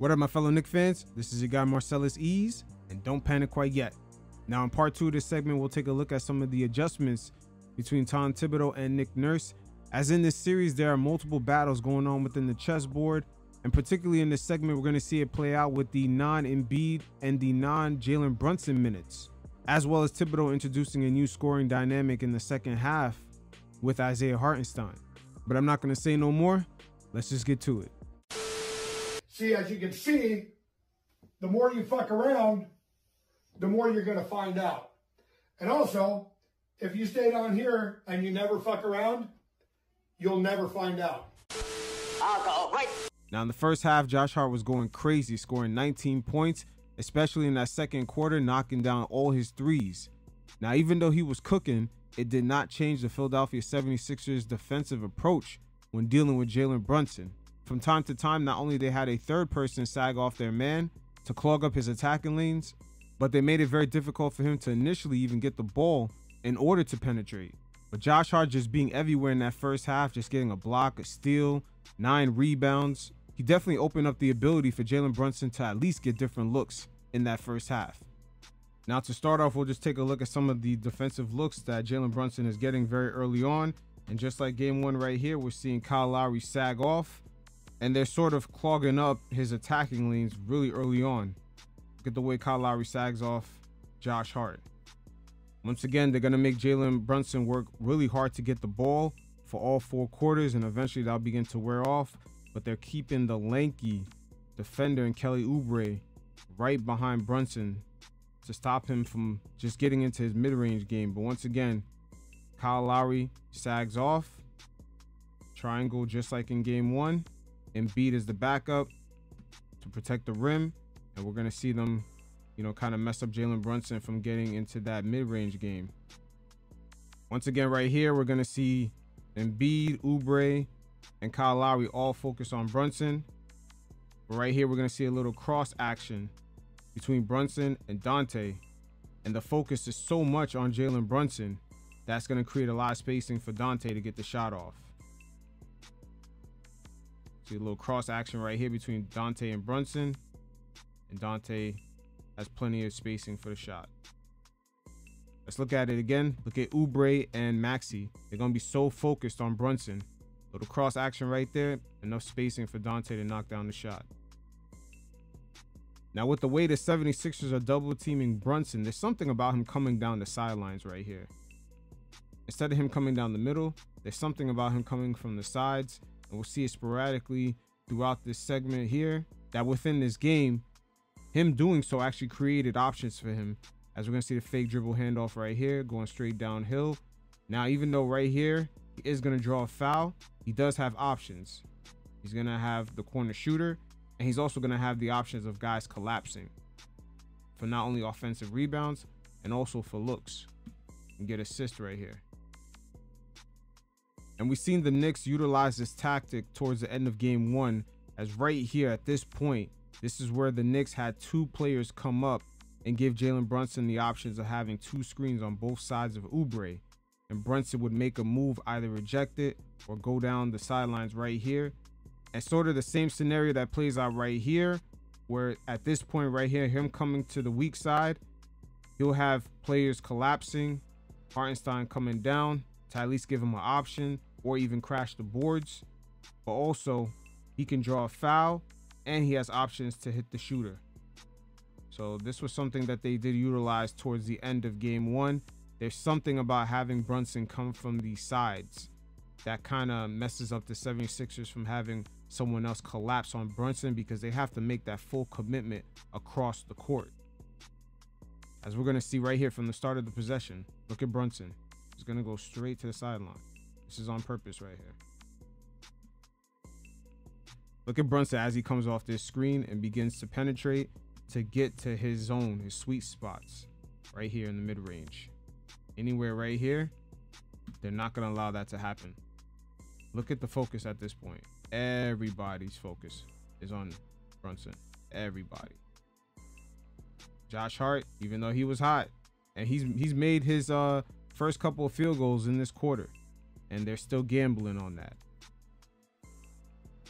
What up, my fellow Knicks fans? This is your guy Marcellus Ease, and don't panic quite yet. Now in part 2 of this segment, we'll take a look at some of the adjustments between Tom Thibodeau and Nick Nurse. As in this series, there are multiple battles going on within the chessboard, and particularly in this segment, we're going to see it play out with the non-Embiid and the non-Jalen Brunson minutes, as well as Thibodeau introducing a new scoring dynamic in the second half with Isaiah Hartenstein. But I'm not going to say no more. Let's just get to it. See, as you can see, the more you fuck around, the more you're going to find out. And also, if you stay down here and you never fuck around, you'll never find out. Alcohol, right? Now in the first half, Josh Hart was going crazy, scoring 19 points, especially in that second quarter, knocking down all his threes. Now, even though he was cooking, it did not change the Philadelphia 76ers defensive approach when dealing with Jalen Brunson. From time to time, not only they had a third person sag off their man to clog up his attacking lanes, but they made it very difficult for him to initially even get the ball in order to penetrate. But Josh Hart just being everywhere in that first half, just getting a block, a steal, 9 rebounds. He definitely opened up the ability for Jalen Brunson to at least get different looks in that first half. Now to start off, we'll just take a look at some of the defensive looks that Jalen Brunson is getting very early on. And just like game 1 right here, we're seeing Kyle Lowry sag off, and they're sort of clogging up his attacking lanes really early on. Look at the way Kyle Lowry sags off Josh Hart. Once again, they're going to make Jalen Brunson work really hard to get the ball for all 4 quarters, and eventually that'll begin to wear off. But they're keeping the lanky defender in Kelly Oubre right behind Brunson to stop him from just getting into his mid-range game. But once again, Kyle Lowry sags off. Triangle just like in game 1. Embiid is the backup to protect the rim, and we're going to see them, kind of mess up Jalen Brunson from getting into that mid-range game. Once again, right here, we're going to see Embiid, Oubre, and Kyle Lowry all focus on Brunson. But right here, we're going to see a little cross action between Brunson and Dante, and the focus is so much on Jalen Brunson that's going to create a lot of spacing for Dante to get the shot off. See a little cross action right here between Dante and Brunson, and Dante has plenty of spacing for the shot. Let's look at it again. Look at Oubre and Maxi. They're going to be so focused on Brunson. Little cross action right there. Enough spacing for Dante to knock down the shot. Now with the way the 76ers are double teaming Brunson, there's something about him coming down the sidelines right here. Instead of him coming down the middle, there's something about him coming from the sides. And we'll see it sporadically throughout this segment here, that within this game, him doing so actually created options for him. As we're going to see the fake dribble handoff right here, going straight downhill. Now, even though right here, he is going to draw a foul, he does have options. He's going to have the corner shooter, and he's also going to have the options of guys collapsing for not only offensive rebounds, and also for looks. And get assists right here. And we've seen the Knicks utilize this tactic towards the end of game 1, as right here at this point, this is where the Knicks had 2 players come up and give Jalen Brunson the options of having 2 screens on both sides of Oubre. And Brunson would make a move, either reject it or go down the sidelines right here. And sort of the same scenario that plays out right here, where at this point right here, him coming to the weak side, he'll have players collapsing, Hartenstein coming down to at least give him an option or even crash the boards. But also, he can draw a foul, and he has options to hit the shooter. So this was something that they did utilize towards the end of game 1. There's something about having Brunson come from the sides that kind of messes up the 76ers from having someone else collapse on Brunson, because they have to make that full commitment across the court. As we're going to see right here from the start of the possession, look at Brunson. He's going to go straight to the sideline. This is on purpose right here. Look at Brunson as he comes off this screen and begins to penetrate to get to his zone, his sweet spots right here in the mid-range. Anywhere right here, they're not going to allow that to happen. Look at the focus at this point. Everybody's focus is on Brunson. Everybody. Josh Hart, even though he was hot, and he's made his first couple of field goals in this quarter, and they're still gambling on that.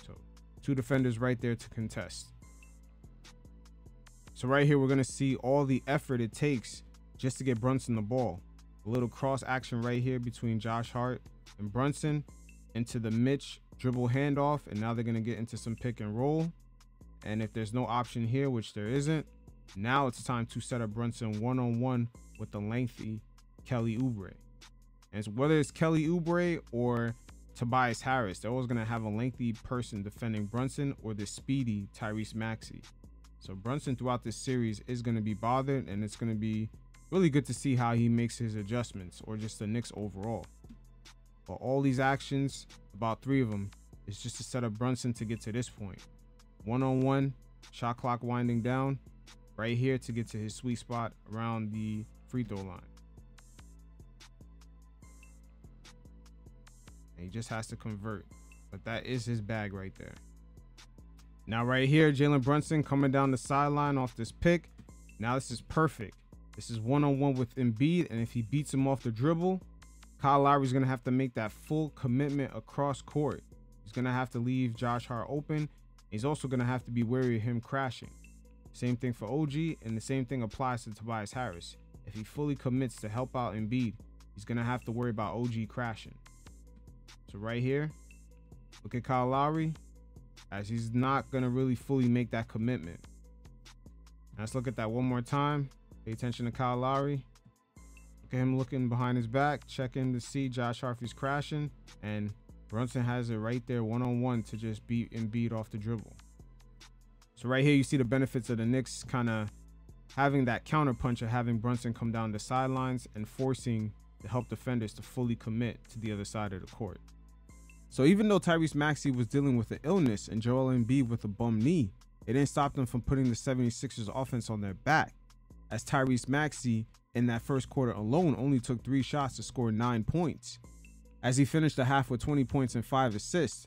So 2 defenders right there to contest. So right here, we're going to see all the effort it takes just to get Brunson the ball. A little cross action right here between Josh Hart and Brunson into the Mitch dribble handoff. And now they're going to get into some pick and roll. And if there's no option here, which there isn't, now it's time to set up Brunson one-on-one with the lengthy Kelly Oubre. And whether it's Kelly Oubre or Tobias Harris, they're always going to have a lengthy person defending Brunson or the speedy Tyrese Maxey. So Brunson throughout this series is going to be bothered, and it's going to be really good to see how he makes his adjustments, or just the Knicks overall. But all these actions, about 3 of them, is just to set up Brunson to get to this point. One-on-one, shot clock winding down, right here to get to his sweet spot around the free throw line. And he just has to convert, but that is his bag right there. Now right here, Jalen Brunson coming down the sideline off this pick. Now this is perfect. This is one-on-one with Embiid, and if he beats him off the dribble, Kyle Lowry's going to have to make that full commitment across court. He's going to have to leave Josh Hart open. He's also going to have to be wary of him crashing. Same thing for OG, and the same thing applies to Tobias Harris. If he fully commits to help out Embiid, he's going to have to worry about OG crashing. So right here, look at Kyle Lowry, as he's not going to really fully make that commitment. Now let's look at that one more time. Pay attention to Kyle Lowry. Look at him looking behind his back, checking to see Josh Hart is crashing, and Brunson has it right there one-on-one to just beat Embiid off the dribble. So right here, you see the benefits of the Knicks kind of having that counter punch of having Brunson come down the sidelines and forcing the help defenders to fully commit to the other side of the court. So even though Tyrese Maxey was dealing with an illness and Joel Embiid with a bum knee, it didn't stop them from putting the 76ers offense on their back, as Tyrese Maxey in that first quarter alone only took 3 shots to score 9 points, as he finished the half with 20 points and 5 assists.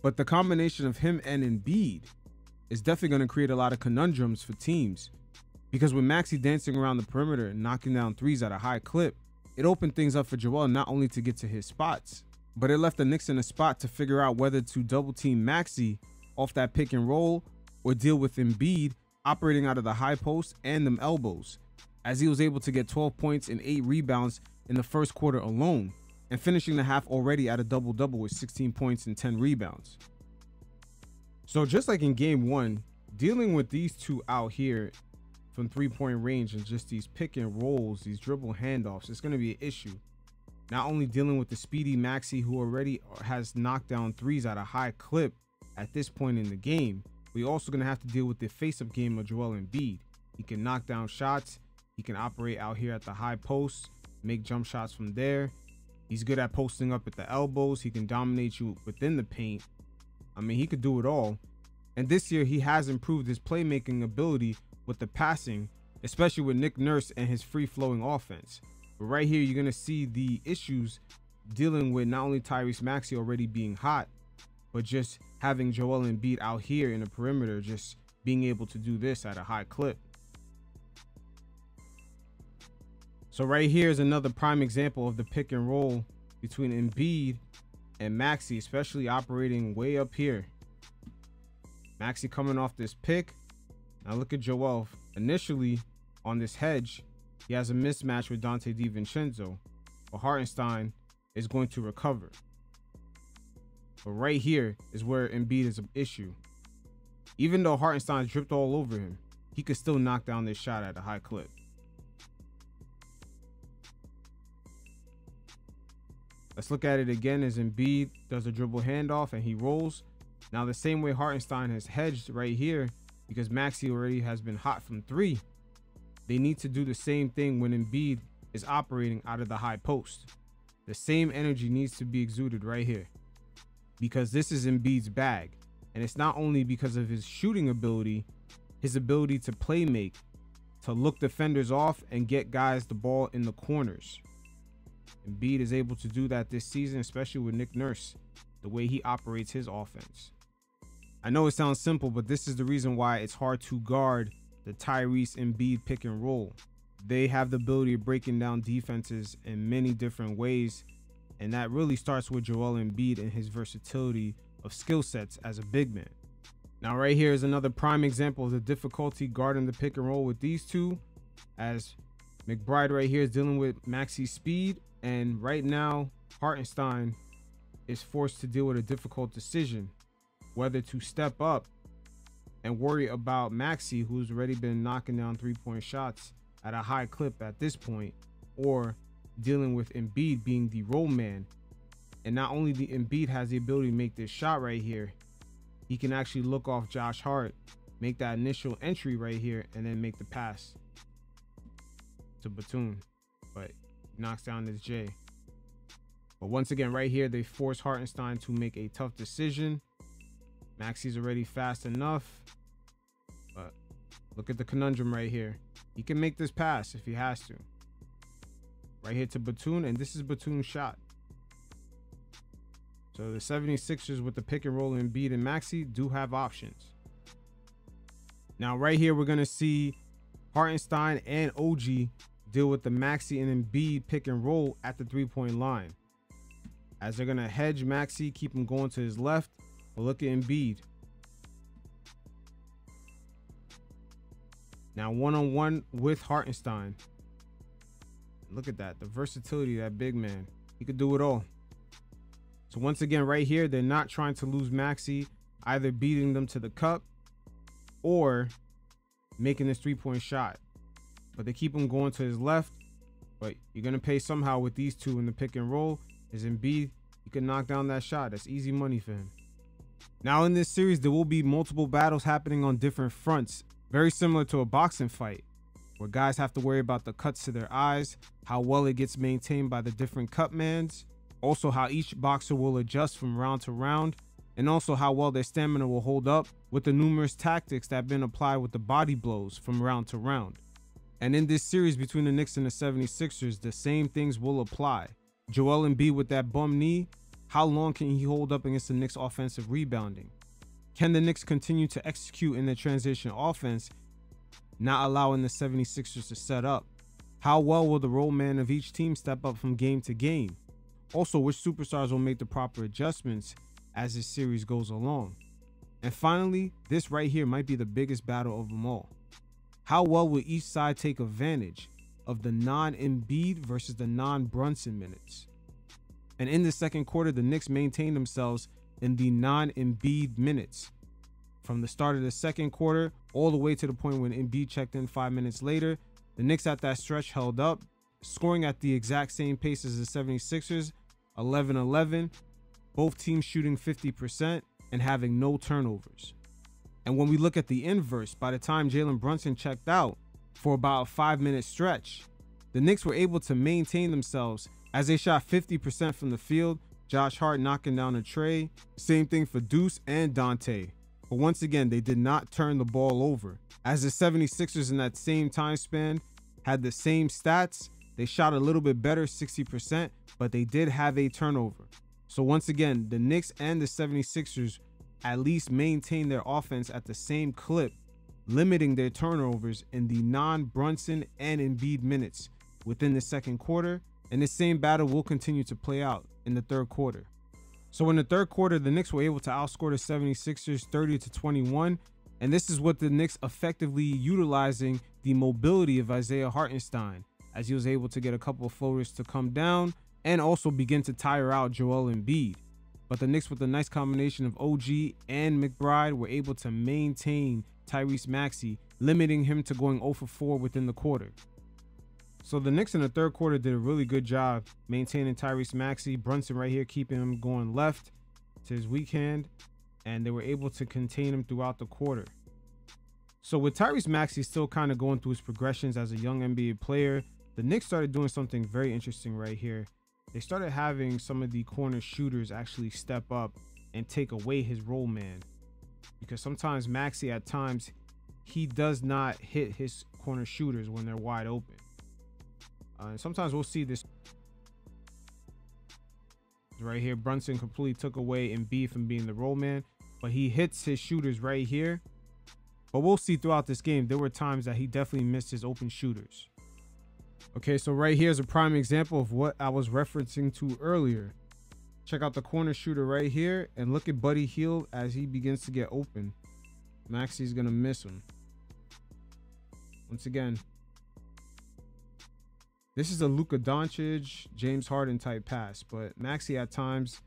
But the combination of him and Embiid is definitely going to create a lot of conundrums for teams, because with Maxey dancing around the perimeter and knocking down threes at a high clip, it opened things up for Joel not only to get to his spots, but it left the Knicks in a spot to figure out whether to double team Maxey off that pick and roll or deal with Embiid operating out of the high post and them elbows, as he was able to get 12 points and 8 rebounds in the first quarter alone, and finishing the half already at a double-double with 16 points and 10 rebounds. So just like in game 1, dealing with these two out here from 3-point range and just these pick and rolls, these dribble handoffs, it's going to be an issue. Not only dealing with the speedy Maxey, who already has knocked down threes at a high clip at this point in the game, we're also going to have to deal with the face-up game of Joel Embiid. He can knock down shots. He can operate out here at the high post, make jump shots from there. He's good at posting up at the elbows. He can dominate you within the paint. I mean, he could do it all. And this year, he has improved his playmaking ability with the passing, especially with Nick Nurse and his free-flowing offense. But right here, you're going to see the issues dealing with not only Tyrese Maxey already being hot, but just having Joel Embiid out here in the perimeter, just being able to do this at a high clip. So right here is another prime example of the pick and roll between Embiid and Maxey, especially operating way up here. Maxey coming off this pick. Now look at Joel. Initially on this hedge, he has a mismatch with Dante DiVincenzo, but Hartenstein is going to recover. But right here is where Embiid is an issue. Even though Hartenstein dripped all over him, he could still knock down this shot at a high clip. Let's look at it again as Embiid does a dribble handoff and he rolls. Now the same way Hartenstein has hedged right here, because Maxey already has been hot from 3, they need to do the same thing when Embiid is operating out of the high post. The same energy needs to be exuded right here, because this is Embiid's bag. And it's not only because of his shooting ability, his ability to play make, to look defenders off and get guys the ball in the corners. Embiid is able to do that this season, especially with Nick Nurse, the way he operates his offense. I know it sounds simple, but this is the reason why it's hard to guard the Tyrese Embiid pick and roll. They have the ability of breaking down defenses in many different ways, and that really starts with Joel Embiid and his versatility of skill sets as a big man. Now right here is another prime example of the difficulty guarding the pick and roll with these two, as McBride right here is dealing with Maxey's speed, and right now Hartenstein is forced to deal with a difficult decision, whether to step up and worry about Maxi, who's already been knocking down 3-point shots at a high clip at this point, or dealing with Embiid being the roll man. And not only the Embiid has the ability to make this shot right here, he can actually look off Josh Hart, make that initial entry right here, and then make the pass to Batum, but knocks down this J. But once again, right here, they force Hartenstein to make a tough decision. Maxi's already fast enough, but look at the conundrum right here. He can make this pass if he has to. Right here to Batum, and this is Batum's shot. So the 76ers with the pick and roll Embiid and Maxi do have options. Now right here, we're going to see Hartenstein and OG deal with the Maxi and Embiid pick and roll at the 3-point line, as they're going to hedge Maxi, keep him going to his left. But look at Embiid. Now one-on-one with Hartenstein. Look at that, the versatility of that big man. He could do it all. So once again, right here, they're not trying to lose Maxi, either beating them to the cup or making this 3-point shot. But they keep him going to his left. But you're going to pay somehow with these two in the pick and roll. Is Embiid, he can knock down that shot. That's easy money for him. Now in this series, there will be multiple battles happening on different fronts, very similar to a boxing fight, where guys have to worry about the cuts to their eyes, how well it gets maintained by the different cut mans, also how each boxer will adjust from round to round, and also how well their stamina will hold up with the numerous tactics that have been applied with the body blows from round to round. And in this series between the Knicks and the 76ers, the same things will apply. Joel Embiid with that bum knee, how long can he hold up against the Knicks offensive rebounding? Can the Knicks continue to execute in the transition offense, not allowing the 76ers to set up? How well will the role man of each team step up from game to game? Also, which superstars will make the proper adjustments as this series goes along? And finally, this right here might be the biggest battle of them all. How well will each side take advantage of the non-Embiid versus the non-Brunson minutes? And in the second quarter, the Knicks maintained themselves in the non-Embiid minutes. From the start of the second quarter all the way to the point when Embiid checked in 5 minutes later, the Knicks at that stretch held up, scoring at the exact same pace as the 76ers, 11-11, both teams shooting 50% and having no turnovers. And when we look at the inverse, by the time Jalen Brunson checked out for about a 5-minute stretch, the Knicks were able to maintain themselves as they shot 50% from the field, Josh Hart knocking down a tray, same thing for Deuce and Dante. But once again, they did not turn the ball over, as the 76ers in that same time span had the same stats. They shot a little bit better, 60%, but they did have a turnover. So once again, the Knicks and the 76ers at least maintained their offense at the same clip, limiting their turnovers in the non-Brunson and Embiid minutes within the second quarter. And this same battle will continue to play out in the third quarter. So in the third quarter, the Knicks were able to outscore the 76ers 30-21. And this is what the Knicks effectively utilizing the mobility of Isaiah Hartenstein, as he was able to get a couple of floaters to come down and also begin to tire out Joel Embiid. But the Knicks, with a nice combination of OG and McBride, were able to maintain Tyrese Maxey, limiting him to going 0 for 4 within the quarter. So the Knicks in the third quarter did a really good job maintaining Tyrese Maxey. Brunson right here keeping him going left to his weak hand, and they were able to contain him throughout the quarter. So with Tyrese Maxey still kind of going through his progressions as a young NBA player, the Knicks started doing something very interesting right here. They started having some of the corner shooters actually step up and take away his role man, because sometimes Maxey at times, he does not hit his corner shooters when they're wide open. And sometimes we'll see this right here. Brunson completely took away Embiid from being the role man, but he hits his shooters right here. But we'll see throughout this game, there were times that he definitely missed his open shooters. Okay, so right here is a prime example of what I was referencing to earlier. Check out the corner shooter right here and look at Buddy Hield as he begins to get open. Maxey's gonna miss him. Once again, this is a Luka Doncic, James Harden type pass, but Maxey at times,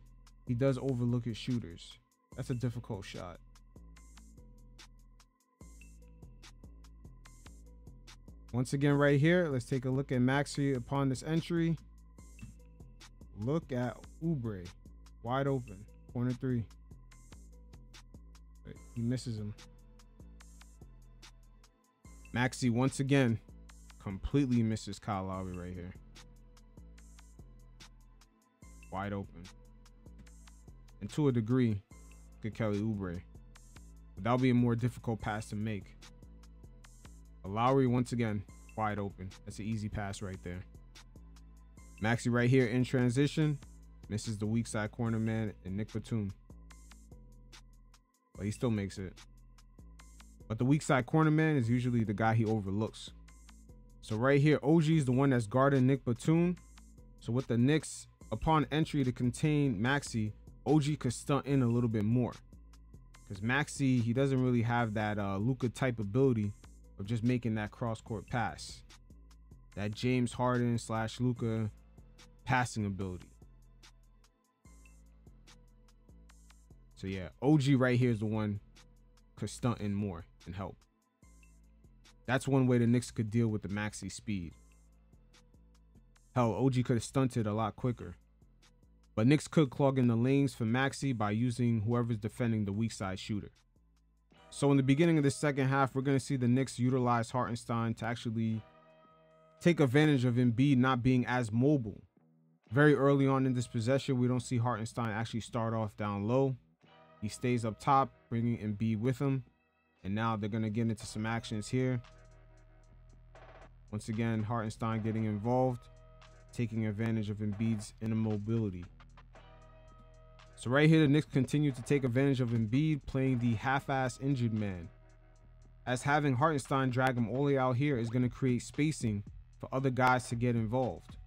he does overlook his shooters. That's a difficult shot. Once again, right here, let's take a look at Maxey upon this entry. Look at Oubre, wide open, corner three. But he misses him. Maxey once again completely misses Kyle Lowry right here. Wide open. And to a degree, good Kelly Oubre. But that'll be a more difficult pass to make. But Lowry once again, wide open. That's an easy pass right there. Maxey right here in transition. Misses the weak side corner man and Nick Batum. But he still makes it. But the weak side corner man is usually the guy he overlooks. So right here, OG is the one that's guarding Nick Batum. So with the Knicks, upon entry to contain Maxey, OG could stunt in a little bit more. Because Maxey, he doesn't really have that Luka type ability of just making that cross-court pass. That James Harden / Luka passing ability. So yeah, OG right here is the one could stunt in more and help. That's one way the Knicks could deal with the Maxey speed. Hell, OG could have stunted a lot quicker. But Knicks could clog in the lanes for Maxey by using whoever's defending the weak side shooter. So in the beginning of the second half, we're going to see the Knicks utilize Hartenstein to actually take advantage of Embiid not being as mobile. Very early on in this possession, we don't see Hartenstein actually start off down low. He stays up top, bringing Embiid with him. And now they're going to get into some actions here. Once again, Hartenstein getting involved, taking advantage of Embiid's immobility. So right here, the Knicks continue to take advantage of Embiid playing the half-ass injured man. As having Hartenstein drag him all the way out here is going to create spacing for other guys to get involved.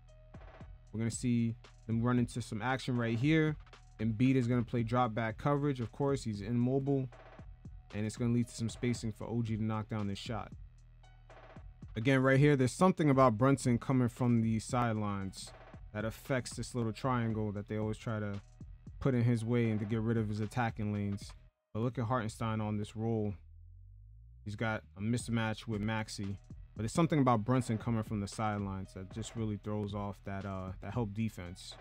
We're going to see them run into some action right here. Embiid is going to play drop back coverage. Of course, he's immobile. And it's going to lead to some spacing for OG to knock down this shot. Again, right here, there's something about Brunson coming from the sidelines that affects this little triangle that they always try to put in his way and to get rid of his attacking lanes. But look at Hartenstein on this roll. He's got a mismatch with Maxey. But there's something about Brunson coming from the sidelines that just really throws off that help defense.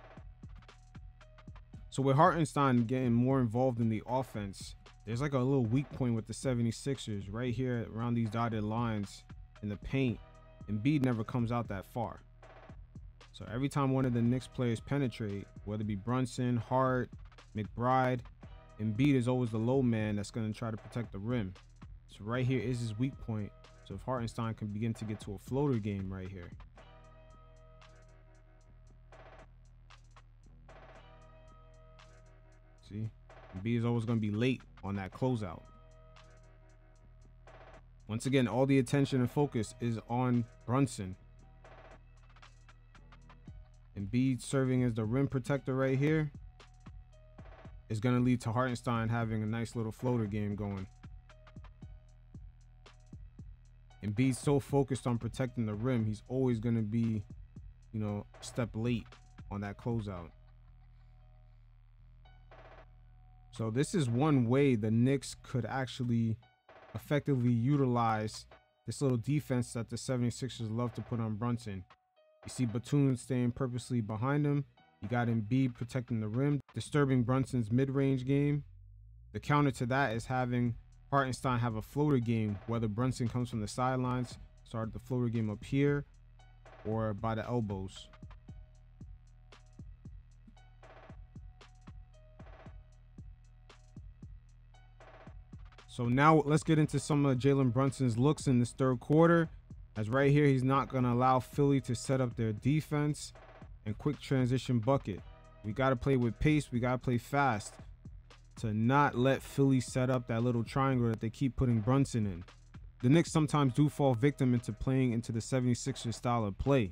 So with Hartenstein getting more involved in the offense, there's like a little weak point with the 76ers right here around these dotted lines in the paint. Embiid never comes out that far. So every time one of the Knicks players penetrate, whether it be Brunson, Hart, McBride, Embiid is always the low man that's going to try to protect the rim. So right here is his weak point. So if Hartenstein can begin to get to a floater game right here. See, Embiid is always going to be late on that closeout. Once again, all the attention and focus is on Brunson. Embiid serving as the rim protector right here is going to lead to Hartenstein having a nice little floater game going. Embiid's so focused on protecting the rim, he's always going to be, you know, a step late on that closeout. So this is one way the Knicks could actually effectively utilize this little defense that the 76ers love to put on Brunson. You see Batum staying purposely behind him. You got Embiid protecting the rim, disturbing Brunson's mid-range game. The counter to that is having Hartenstein have a floater game, whether Brunson comes from the sidelines, start the floater game up here, or by the elbows. So now let's get into some of Jalen Brunson's looks in this third quarter. As right here, he's not going to allow Philly to set up their defense and quick transition bucket. We got to play with pace. We got to play fast to not let Philly set up that little triangle that they keep putting Brunson in. The Knicks sometimes do fall victim into playing into the 76ers style of play.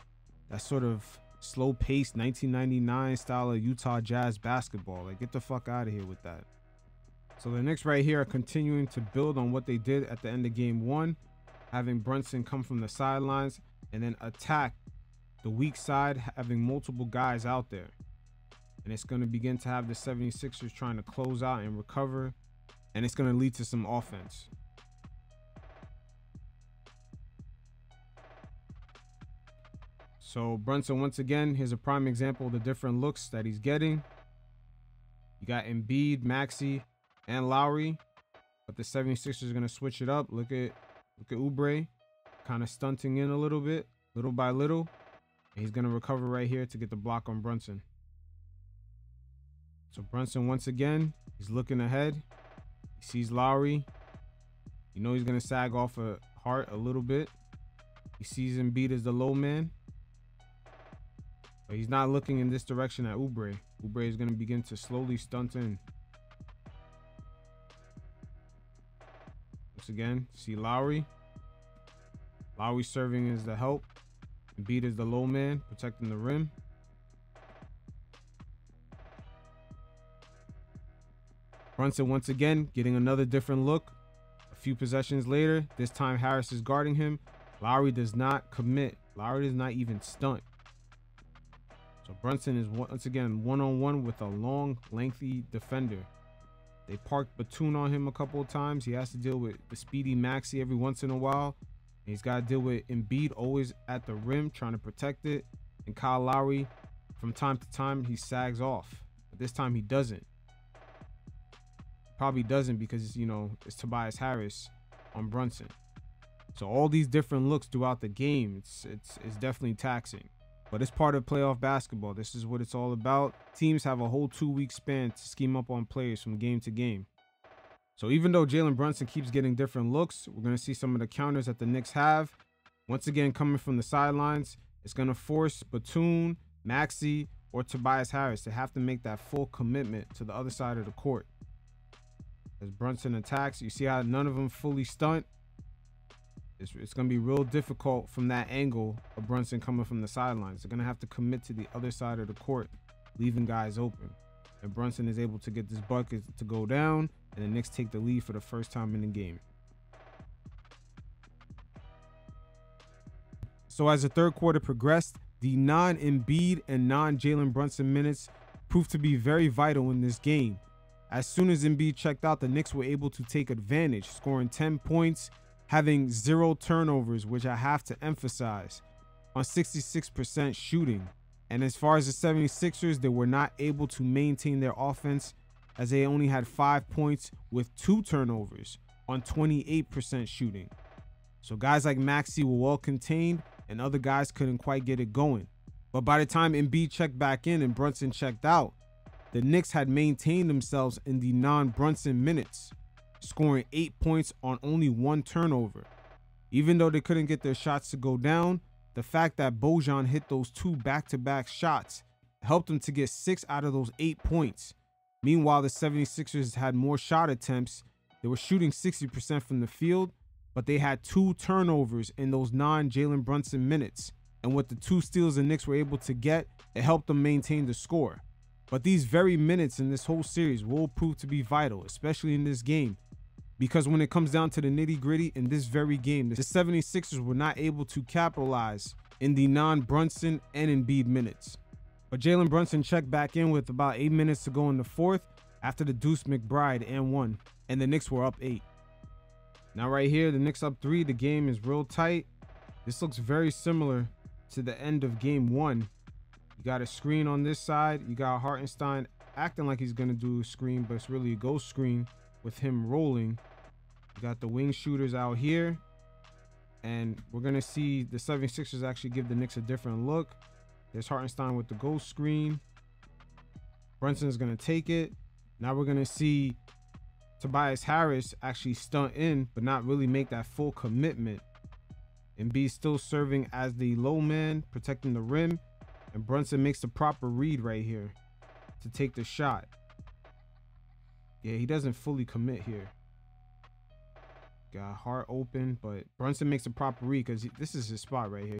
That sort of slow-paced 1999 style of Utah Jazz basketball. Like, get the fuck out of here with that. So the Knicks right here are continuing to build on what they did at the end of game 1, having Brunson come from the sidelines and then attack the weak side, having multiple guys out there. And it's going to begin to have the 76ers trying to close out and recover, and it's going to lead to some offense. So Brunson, once again, here's a prime example of the different looks that he's getting. You got Embiid, Maxey, and Lowry, but the 76ers are going to switch it up. Look at Oubre kind of stunting in a little bit, little by little. And he's going to recover right here to get the block on Brunson. So Brunson, once again, he's looking ahead. He sees Lowry. You know he's going to sag off of Hart a little bit. He sees Embiid as the low man. But he's not looking in this direction at Oubre. Oubre is going to begin to slowly stunt in. Once again, see Lowry. Lowry serving as the help. Embiid is the low man, protecting the rim. Brunson once again getting another different look. A few possessions later, this time Harris is guarding him. Lowry does not commit. Lowry does not even stunt. So Brunson is once again one-on-one with a long, lengthy defender. They parked Batum on him a couple of times. He has to deal with the speedy Maxi every once in a while. And he's got to deal with Embiid always at the rim trying to protect it. And Kyle Lowry, from time to time, he sags off. But this time he doesn't. Probably doesn't because, you know, it's Tobias Harris on Brunson. So all these different looks throughout the game, it's definitely taxing. But it's part of playoff basketball. This is what it's all about. Teams have a whole 2-week span to scheme up on players from game to game. So even though Jalen Brunson keeps getting different looks, we're going to see some of the counters that the Knicks have. Once again, coming from the sidelines, it's going to force Batum, Maxi, or Tobias Harris to have to make that full commitment to the other side of the court. As Brunson attacks, you see how none of them fully stunt. It's going to be real difficult from that angle of Brunson coming from the sidelines. They're going to have to commit to the other side of the court, leaving guys open. And Brunson is able to get this bucket to go down, and the Knicks take the lead for the first time in the game. So as the third quarter progressed, the non-Embiid and non-Jalen Brunson minutes proved to be very vital in this game. As soon as Embiid checked out, the Knicks were able to take advantage, scoring 10 points, having 0 turnovers, which I have to emphasize, on 66% shooting. And as far as the 76ers, they were not able to maintain their offense as they only had 5 points with 2 turnovers on 28% shooting. So guys like Maxi were well contained and other guys couldn't quite get it going. But by the time Embiid checked back in and Brunson checked out, the Knicks had maintained themselves in the non-Brunson minutes, scoring 8 points on only 1 turnover. Even though they couldn't get their shots to go down, the fact that Bojan hit those 2 back-to-back shots helped them to get 6 out of those 8 points. Meanwhile, the 76ers had more shot attempts. They were shooting 60% from the field, but they had 2 turnovers in those non-Jalen Brunson minutes. And with the 2 steals the Knicks were able to get, it helped them maintain the score. But these very minutes in this whole series will prove to be vital, especially in this game. Because when it comes down to the nitty-gritty in this very game, the 76ers were not able to capitalize in the non-Brunson and Embiid minutes. But Jalen Brunson checked back in with about 8 minutes to go in the fourth after the Deuce McBride and 1, and the Knicks were up 8. Now right here, the Knicks up 3. The game is real tight. This looks very similar to the end of game 1. You got a screen on this side. You got Hartenstein acting like he's going to do a screen, but it's really a ghost screen with him rolling. You got the wing shooters out here. And we're going to see the 76ers actually give the Knicks a different look. There's Hartenstein with the ghost screen. Brunson's going to take it. Now we're going to see Tobias Harris actually stunt in, but not really make that full commitment. Embiid still serving as the low man, protecting the rim. And Brunson makes the proper read right here to take the shot. Yeah, he doesn't fully commit here. Got Hart open, but Brunson makes the proper read because this is his spot right here.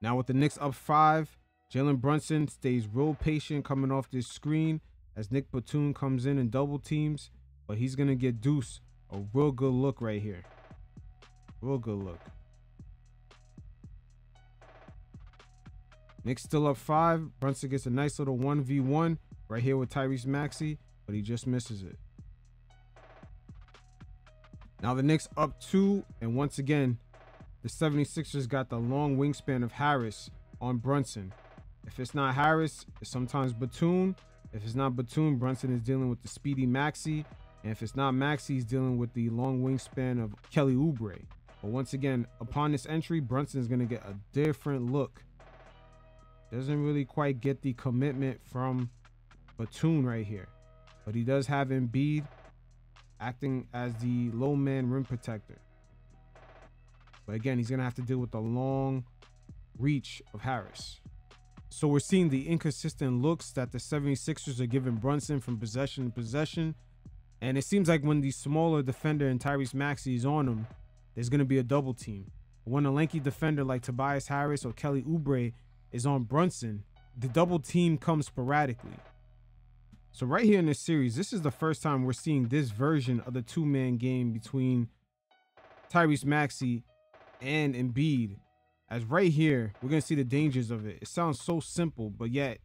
Now with the Knicks up 5, Jalen Brunson stays real patient coming off this screen as Nick Batum comes in and double teams, but he's going to get Deuce a real good look right here. Real good look. Knicks still up 5. Brunson gets a nice little 1v1 right here with Tyrese Maxey, but he just misses it. Now the Knicks up 2, and once again, the 76ers got the long wingspan of Harris on Brunson. If it's not Harris, it's sometimes Batum. If it's not Batum, Brunson is dealing with the speedy Maxey. And if it's not Maxey, he's dealing with the long wingspan of Kelly Oubre. But once again, upon this entry, Brunson is going to get a different look. Doesn't really quite get the commitment from Batum right here. But he does have Embiid acting as the low man rim protector. But again, he's going to have to deal with the long reach of Harris. So we're seeing the inconsistent looks that the 76ers are giving Brunson from possession to possession. And it seems like when the smaller defender and Tyrese Maxey is on him, there's going to be a double team. When a lanky defender like Tobias Harris or Kelly Oubre is on Brunson, the double team comes sporadically. So right here in this series, this is the first time we're seeing this version of the two-man game between Tyrese Maxey and Embiid. As right here, we're going to see the dangers of it. It sounds so simple, but yet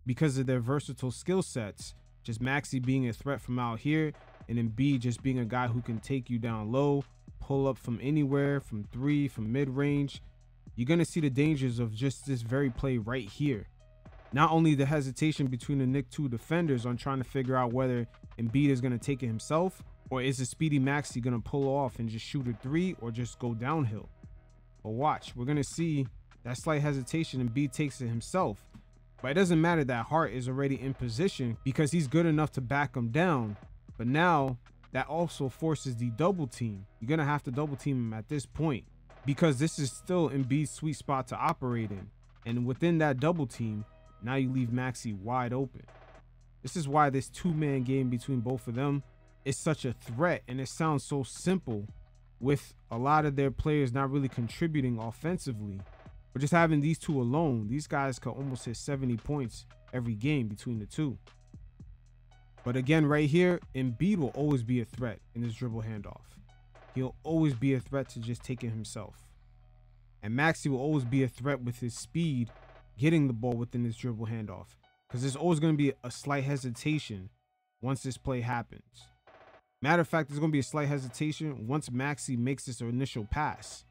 because of their versatile skill sets, just Maxey being a threat from out here and Embiid just being a guy who can take you down low, pull up from anywhere, from 3, from mid-range, you're going to see the dangers of just this very play right here. Not only the hesitation between the Knicks 2 defenders on trying to figure out whether Embiid is going to take it himself, or is the speedy Maxey going to pull off and just shoot a 3 or just go downhill. But watch, we're going to see that slight hesitation. Embiid takes it himself. But it doesn't matter that Hart is already in position because he's good enough to back him down. But now that also forces the double team. You're going to have to double team him at this point because this is still Embiid's sweet spot to operate in. And within that double team, now you leave Maxey wide open. This is why this two-man game between both of them is such a threat, and it sounds so simple with a lot of their players not really contributing offensively. But just having these two alone, these guys could almost hit 70 points every game between the two. But again, right here, Embiid will always be a threat in this dribble handoff. He'll always be a threat to just take it himself. And Maxey will always be a threat with his speed getting the ball within this dribble handoff, because there's always going to be a slight hesitation once this play happens. Matter of fact, there's going to be a slight hesitation once Maxey makes this initial pass,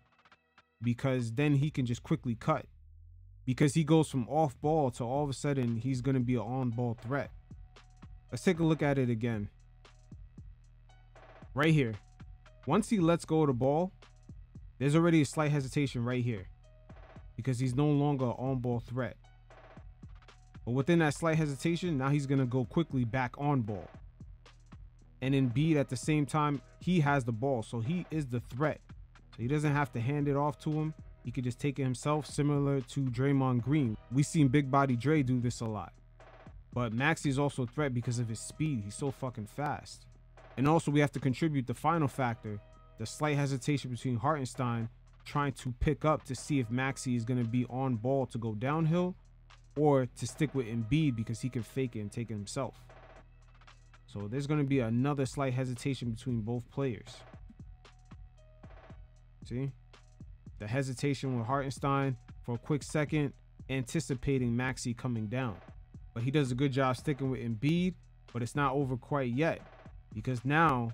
because then he can just quickly cut, because he goes from off ball to all of a sudden he's going to be an on ball threat. Let's take a look at it again. Right here, once he lets go of the ball, there's already a slight hesitation right here, because he's no longer an on-ball threat. But within that slight hesitation, now he's going to go quickly back on ball. And Embiid at the same time, he has the ball, so he is the threat. So he doesn't have to hand it off to him. He could just take it himself, similar to Draymond Green. We've seen Big Body Dre do this a lot. But Maxey is also a threat because of his speed. He's so fucking fast. And also we have to contribute the final factor, the slight hesitation between Hartenstein trying to pick up to see if Maxey is going to be on ball to go downhill or to stick with Embiid because he can fake it and take it himself. So there's going to be another slight hesitation between both players. See? The hesitation with Hartenstein for a quick second, anticipating Maxey coming down. But he does a good job sticking with Embiid, but it's not over quite yet, because now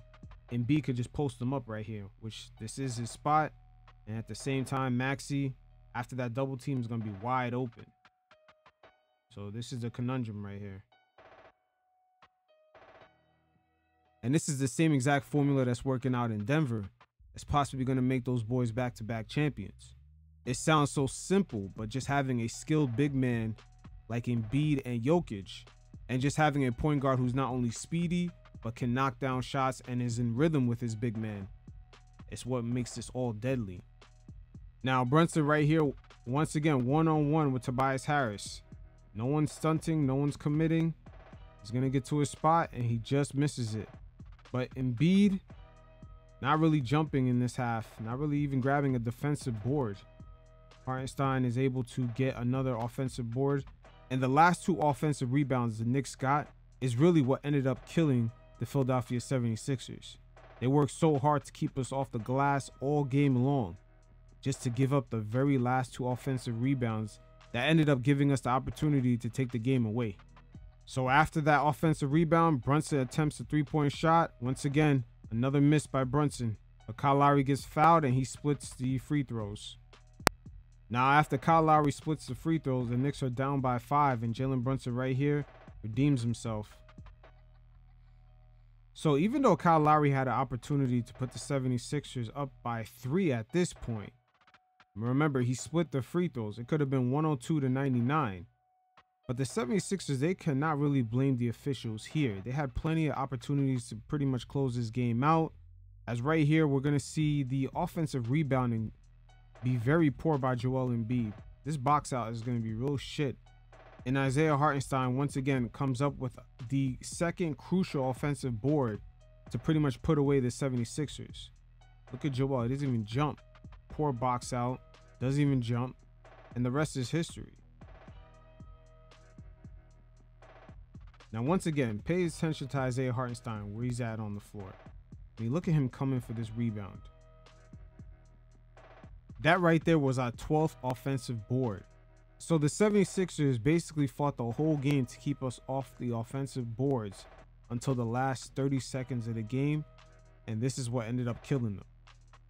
Embiid could just post him up right here, which this is his spot. And at the same time, Maxey, after that double team, is going to be wide open. So this is the conundrum right here. And this is the same exact formula that's working out in Denver. It's possibly going to make those boys back-to-back champions. It sounds so simple, but just having a skilled big man like Embiid and Jokic, and just having a point guard who's not only speedy, but can knock down shots and is in rhythm with his big man, it's what makes this all deadly. Now, Brunson right here, once again, one-on-one with Tobias Harris. No one's stunting, no one's committing. He's going to get to his spot, and he just misses it. But Embiid, not really jumping in this half, not really even grabbing a defensive board. Hartenstein is able to get another offensive board. And the last two offensive rebounds the Knicks got is really what ended up killing the Philadelphia 76ers. They worked so hard to keep us off the glass all game long, just to give up the very last 2 offensive rebounds that ended up giving us the opportunity to take the game away. So after that offensive rebound, Brunson attempts a 3-point shot. Once again, another miss by Brunson. But Kyle Lowry gets fouled and he splits the free throws. Now after Kyle Lowry splits the free throws, the Knicks are down by 5 and Jalen Brunson right here redeems himself. So even though Kyle Lowry had an opportunity to put the 76ers up by 3 at this point, remember he split the free throws. It could have been 102-99. But the 76ers, they cannot really blame the officials here. They had plenty of opportunities to pretty much close this game out. As right here, we're going to see the offensive rebounding be very poor by Joel Embiid. This box out is going to be real shit. And Isaiah Hartenstein once again comes up with the second crucial offensive board to pretty much put away the 76ers. Look at Joel, he doesn't even jump. Poor box out, doesn't even jump, and the rest is history. Now once again, pay attention to Isaiah Hartenstein, where he's at on the floor. I mean, look at him coming for this rebound. That right there was our 12th offensive board. So the 76ers basically fought the whole game to keep us off the offensive boards until the last 30 seconds of the game, and this is what ended up killing them.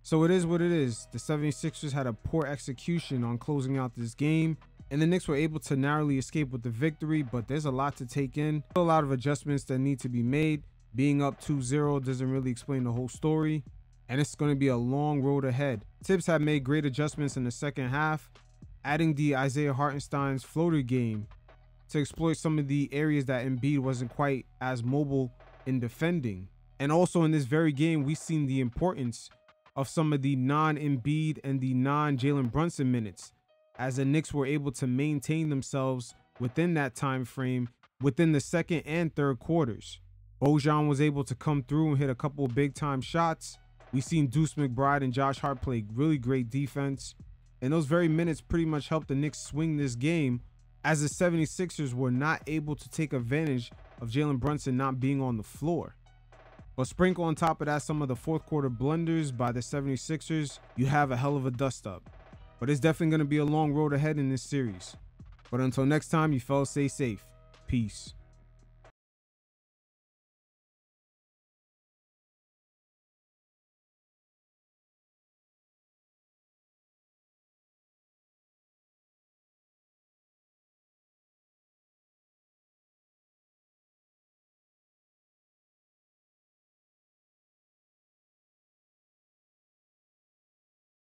So it is what it is. The 76ers had a poor execution on closing out this game, and the Knicks were able to narrowly escape with the victory, but there's a lot to take in. A lot of adjustments that need to be made. Being up 2-0 doesn't really explain the whole story, and it's going to be a long road ahead. Thibs have made great adjustments in the second half, adding the Isaiah Hartenstein's floater game to exploit some of the areas that Embiid wasn't quite as mobile in defending. And also in this very game, we've seen the importance of some of the non-Embiid and the non-Jalen Brunson minutes, as the Knicks were able to maintain themselves within that time frame within the second and third quarters. Bojan was able to come through and hit a couple of big time shots. We've seen Deuce McBride and Josh Hart play really great defense, and those very minutes pretty much helped the Knicks swing this game, as the 76ers were not able to take advantage of Jalen Brunson not being on the floor. But sprinkle on top of that some of the fourth quarter blunders by the 76ers, you have a hell of a dust up. But it's definitely going to be a long road ahead in this series. But until next time, you fellas stay safe. Peace.